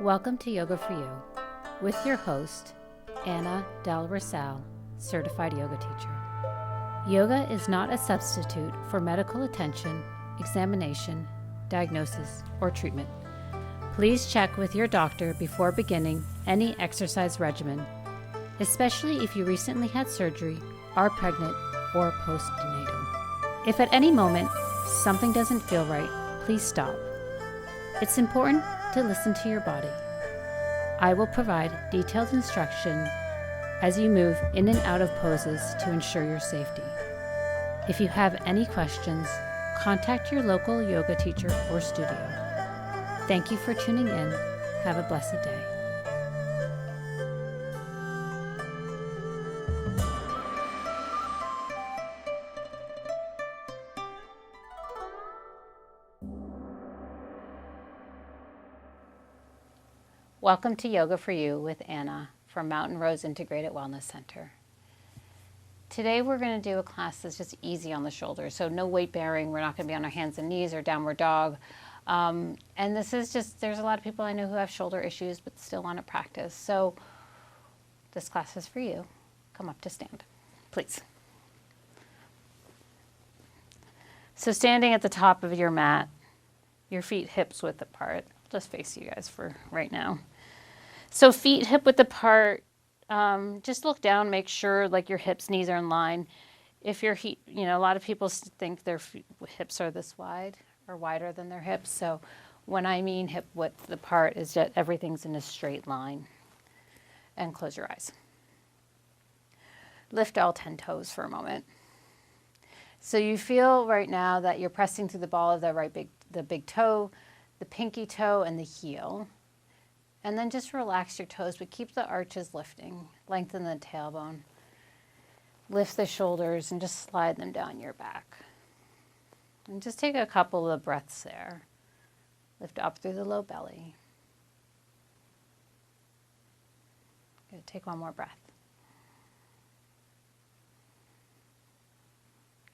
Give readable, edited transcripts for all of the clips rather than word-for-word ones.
Welcome to Yoga for You with your host, Anna Del Rosal, certified yoga teacher. Yoga is not a substitute for medical attention, examination, diagnosis, or treatment. Please check with your doctor before beginning any exercise regimen, especially if you recently had surgery, are pregnant, or postnatal. If at any moment something doesn't feel right, please stop. It's important to listen to your body. I will provide detailed instruction as you move in and out of poses to ensure your safety. If you have any questions, contact your local yoga teacher or studio. Thank you for tuning in. Have a blessed day. Welcome to Yoga for You with Anna from Mountain Rose Integrated Wellness Center. Today we're going to do a class that's just easy on the shoulders, so no weight bearing. We're not going to be on our hands and knees or downward dog. And this is just, there's a lot of people I know who have shoulder issues but still want to practice. So this class is for you. Come up to stand, please. So standing at the top of your mat, your feet hips width apart. I'll just face you guys for right now. So feet hip width apart, just look down, make sure like your hips, knees are in line. If your a lot of people think their hips are this wide or wider than their hips. So when I mean hip width apart is that everything's in a straight line. And close your eyes. Lift all 10 toes for a moment. So you feel right now that you're pressing through the ball of the big toe, the pinky toe, and the heel. And then just relax your toes, but keep the arches lifting. Lengthen the tailbone. Lift the shoulders and just slide them down your back. And just take a couple of breaths there. Lift up through the low belly. Good. Take one more breath.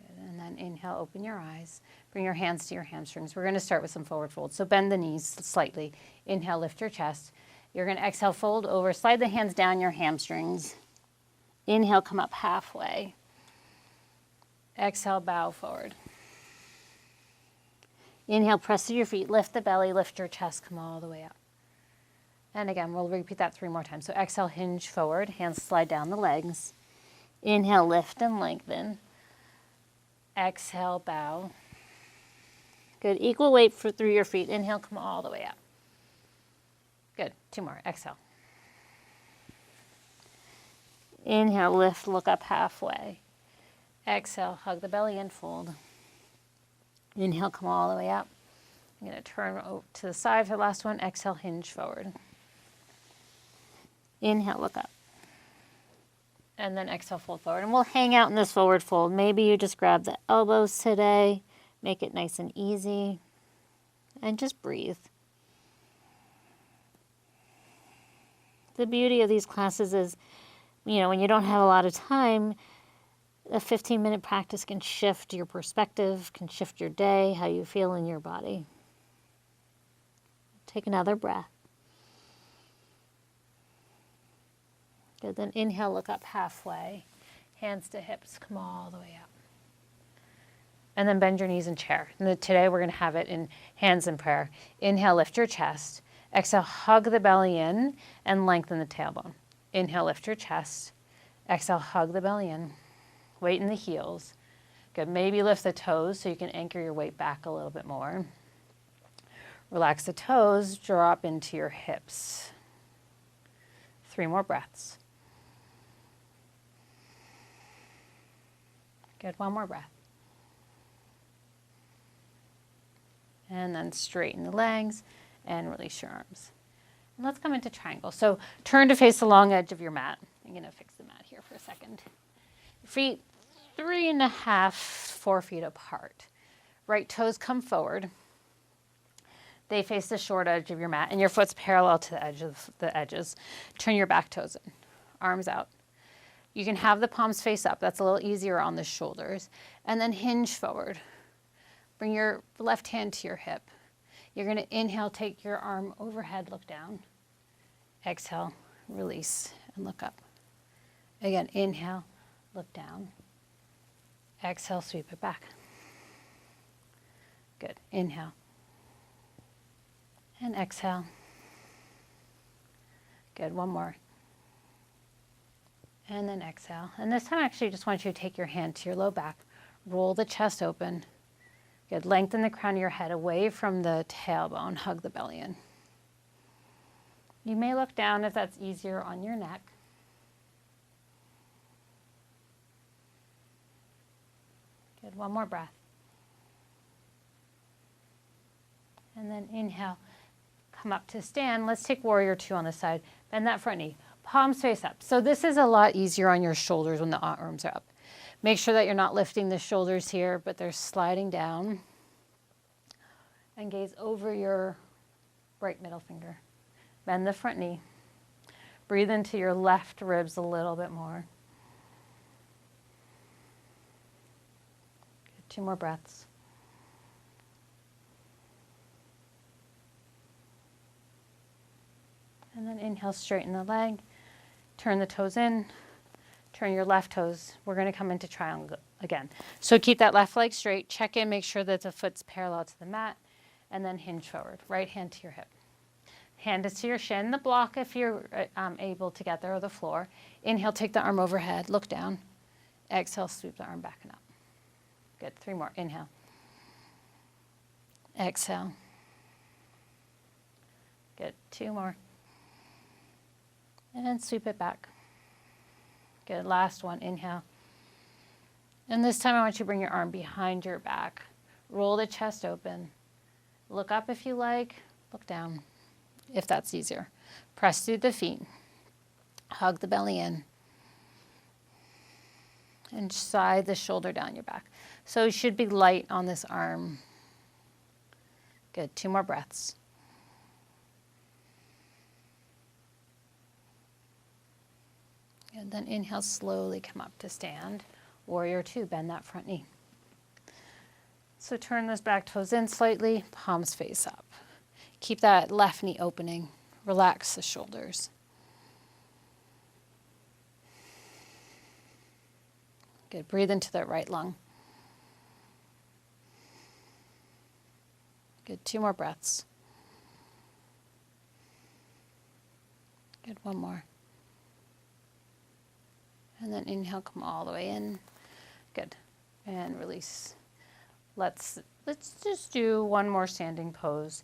Good. And then inhale, open your eyes. Bring your hands to your hamstrings. We're going to start with some forward folds. So bend the knees slightly. Inhale, lift your chest. You're going to exhale, fold over. Slide the hands down your hamstrings. Inhale, come up halfway. Exhale, bow forward. Inhale, press through your feet. Lift the belly, lift your chest, come all the way up. And again, we'll repeat that 3 more times. So exhale, hinge forward. Hands slide down the legs. Inhale, lift and lengthen. Exhale, bow. Good. Equal weight through your feet. Inhale, come all the way up. Good. 2 more. Exhale. Inhale, lift, look up halfway. Exhale, hug the belly and fold. Inhale, come all the way up. I'm going to turn to the side for the last one. Exhale, hinge forward. Inhale, look up. And then exhale, fold forward. And we'll hang out in this forward fold. Maybe you just grab the elbows today. Make it nice and easy. And just breathe. The beauty of these classes is, when you don't have a lot of time, a 15-minute practice can shift your perspective, can shift your day, how you feel in your body. Take another breath. Good. Then inhale, look up halfway. Hands to hips, come all the way up. And then bend your knees in chair. And today we're going to have it in hands in prayer. Inhale, lift your chest. Exhale, hug the belly in and lengthen the tailbone. Inhale, lift your chest. Exhale, hug the belly in. Weight in the heels. Good. Maybe lift the toes so you can anchor your weight back a little bit more. Relax the toes, drop into your hips. 3 more breaths. Good. 1 more breath. And then straighten the legs and release your arms. And let's come into triangle. So turn to face the long edge of your mat. I'm going to fix the mat here for a second. Feet 3.5, 4 feet apart. Right toes come forward. They face the short edge of your mat, and your foot's parallel to the edges. Turn your back toes in. Arms out. You can have the palms face up. That's a little easier on the shoulders. And then hinge forward. Bring your left hand to your hip. You're going to inhale, take your arm overhead, look down. Exhale, release, and look up. Again, inhale, look down. Exhale, sweep it back. Good. Inhale. And exhale. Good. One more. And then exhale. And this time I actually just want you to take your hand to your low back. Roll the chest open. Good. Lengthen the crown of your head away from the tailbone. Hug the belly in. You may look down if that's easier on your neck. Good. One more breath. And then inhale. Come up to stand. Let's take warrior two on the side. Bend that front knee. Palms face up. So this is a lot easier on your shoulders when the arms are up. Make sure that you're not lifting the shoulders here, but they're sliding down. And gaze over your right middle finger. Bend the front knee. Breathe into your left ribs a little bit more. Good. 2 more breaths. And then inhale, straighten the leg. Turn the toes in. Turn your left toes. We're going to come into triangle again. So keep that left leg straight. Check in, make sure that the foot's parallel to the mat. And then hinge forward. Right hand to your hip. Hand is to your shin. The block if you're able to get there, or the floor. Inhale, take the arm overhead. Look down. Exhale, sweep the arm back and up. Good. 3 more. Inhale. Exhale. Good. 2 more. And sweep it back. Good. Last one. Inhale. And this time I want you to bring your arm behind your back. Roll the chest open. Look up if you like. Look down if that's easier. Press through the feet. Hug the belly in. And slide the shoulder down your back. So you should be light on this arm. Good. 2 more breaths. And then inhale, slowly come up to stand. Warrior two, bend that front knee. So turn those back toes in slightly, palms face up. Keep that left knee opening. Relax the shoulders. Good. Breathe into the right lung. Good. 2 more breaths. Good. 1 more. And then inhale, come all the way in. Good. And release. Let's just do 1 more standing pose.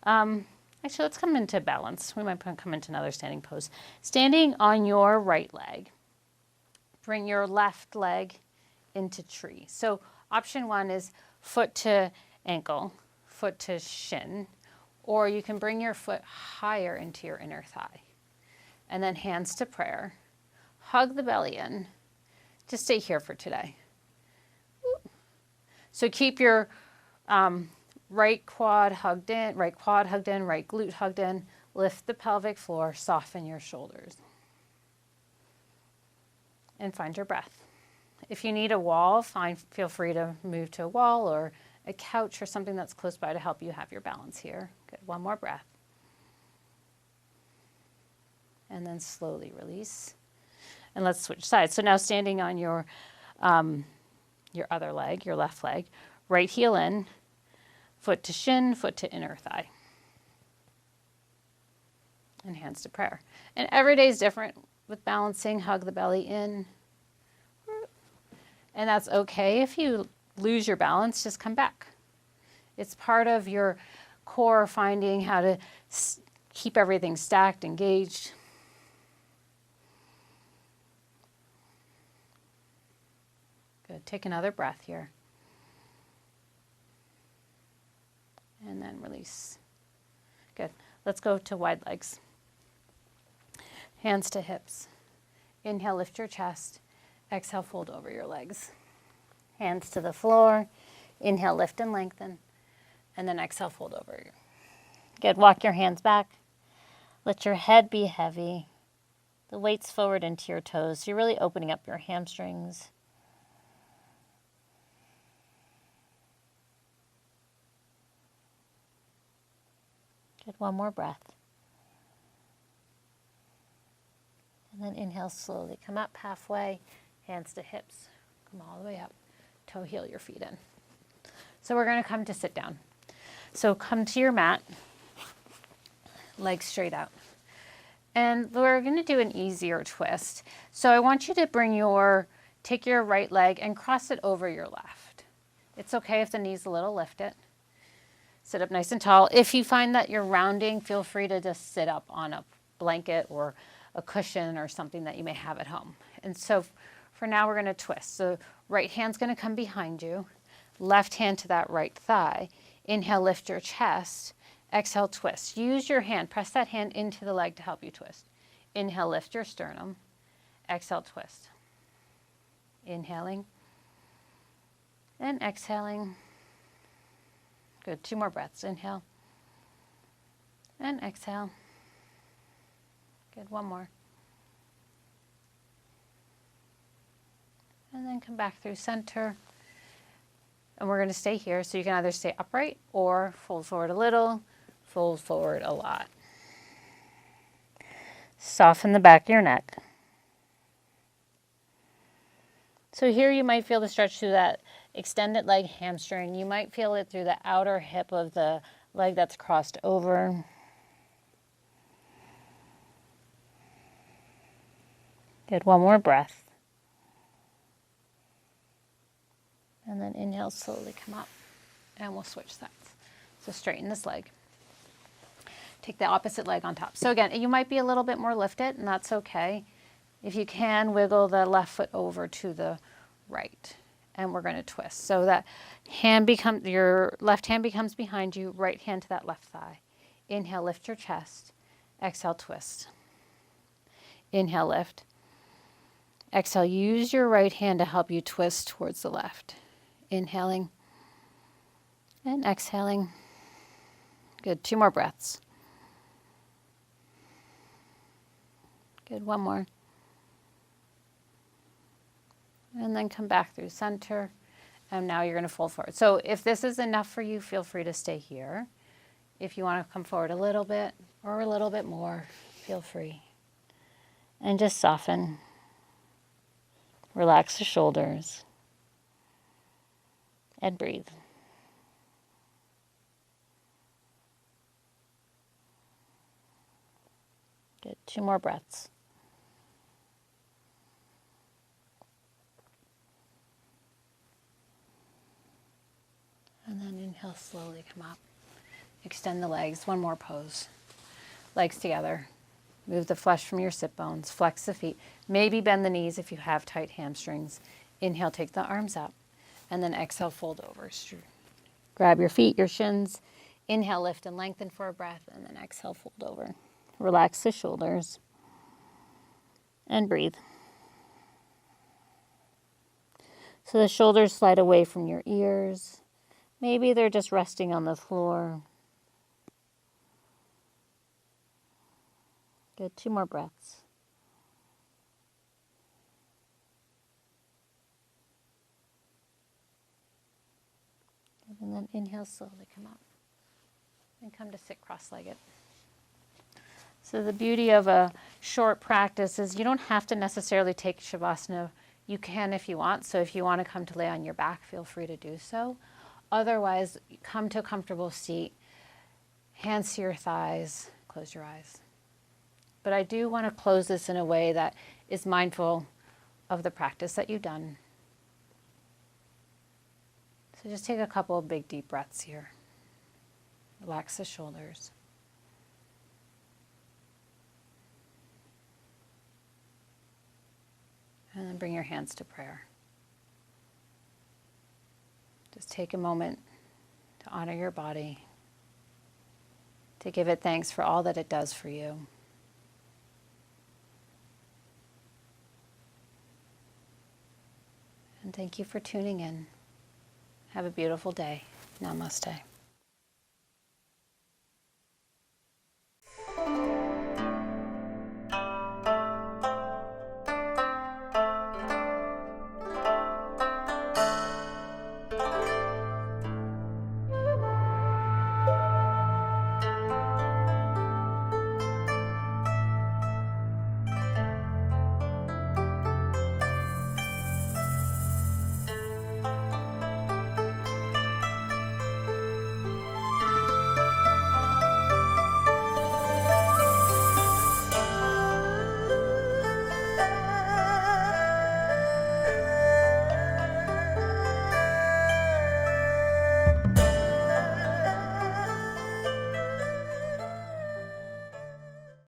Actually, let's come into balance. We might come into another standing pose. Standing on your right leg. Bring your left leg into tree. So option 1 is foot to ankle, foot to shin, or you can bring your foot higher into your inner thigh. And then hands to prayer. Hug the belly in. Just stay here for today. So keep your right quad hugged in, right glute hugged in. Lift the pelvic floor, soften your shoulders. And find your breath. If you need a wall, feel free to move to a wall or a couch or something that's close by to help you have your balance here. Good. 1 more breath. And then slowly release. And let's switch sides. So now standing on your other leg, your left leg, right heel in, foot to shin, foot to inner thigh. And hands to prayer. And every day is different with balancing. Hug the belly in. And that's okay. If you lose your balance, just come back. It's part of your core finding how to keep everything stacked, engaged. Good. Take another breath here. And then release. Good. Let's go to wide legs. Hands to hips. Inhale, lift your chest. Exhale, fold over your legs. Hands to the floor. Inhale, lift and lengthen. And then exhale, fold over. Good. Walk your hands back. Let your head be heavy. The weight's forward into your toes. So you're really opening up your hamstrings. Good. 1 more breath. And then inhale, slowly come up halfway, hands to hips, come all the way up, toe heel your feet in. So we're going to come to sit down. So come to your mat, legs straight out. And we're going to do an easier twist. So I want you to take your right leg and cross it over your left. It's okay if the knee's a little lifted. Sit up nice and tall. If you find that you're rounding, feel free to just sit up on a blanket or a cushion or something that you may have at home. And so for now, we're going to twist. So right hand's going to come behind you, left hand to that right thigh. Inhale, lift your chest. Exhale, twist. Use your hand. Press that hand into the leg to help you twist. Inhale, lift your sternum. Exhale, twist. Inhaling and exhaling. Good. 2 more breaths. Inhale and exhale. Good. 1 more. And then come back through center. And we're going to stay here. So you can either stay upright or fold forward a little, fold forward a lot. Soften the back of your neck. So here you might feel the stretch through that extended leg hamstring. You might feel it through the outer hip of the leg that's crossed over. Good. 1 more breath. And then inhale, slowly come up. And we'll switch sides. So straighten this leg. Take the opposite leg on top. So again, you might be a little bit more lifted, and that's okay. If you can, wiggle the left foot over to the right. And we're going to twist. So that your left hand becomes behind you, right hand to that left thigh. Inhale, lift your chest. Exhale, twist. Inhale, lift. Exhale, use your right hand to help you twist towards the left. Inhaling and exhaling. Good. 2 more breaths. Good. 1 more. And then come back through center. And now you're going to fold forward. So if this is enough for you, feel free to stay here. If you want to come forward a little bit or a little bit more, feel free. And just soften. Relax the shoulders. And breathe. Good. 2 more breaths. And then inhale, slowly come up. Extend the legs. 1 more pose. Legs together. Move the flesh from your sit bones. Flex the feet. Maybe bend the knees if you have tight hamstrings. Inhale, take the arms up. And then exhale, fold over. Grab your feet, your shins. Inhale, lift and lengthen for a breath. And then exhale, fold over. Relax the shoulders. And breathe. So the shoulders slide away from your ears. Maybe they're just resting on the floor. Good. 2 more breaths. And then inhale, slowly come up. And come to sit cross-legged. So the beauty of a short practice is you don't have to necessarily take Shavasana. You can if you want. So if you want to come to lay on your back, feel free to do so. Otherwise, come to a comfortable seat, hands to your thighs, close your eyes. But I do want to close this in a way that is mindful of the practice that you've done. So just take a couple of big deep breaths here. Relax the shoulders. And then bring your hands to prayer. Just take a moment to honor your body, to give it thanks for all that it does for you. And thank you for tuning in. Have a beautiful day. Namaste.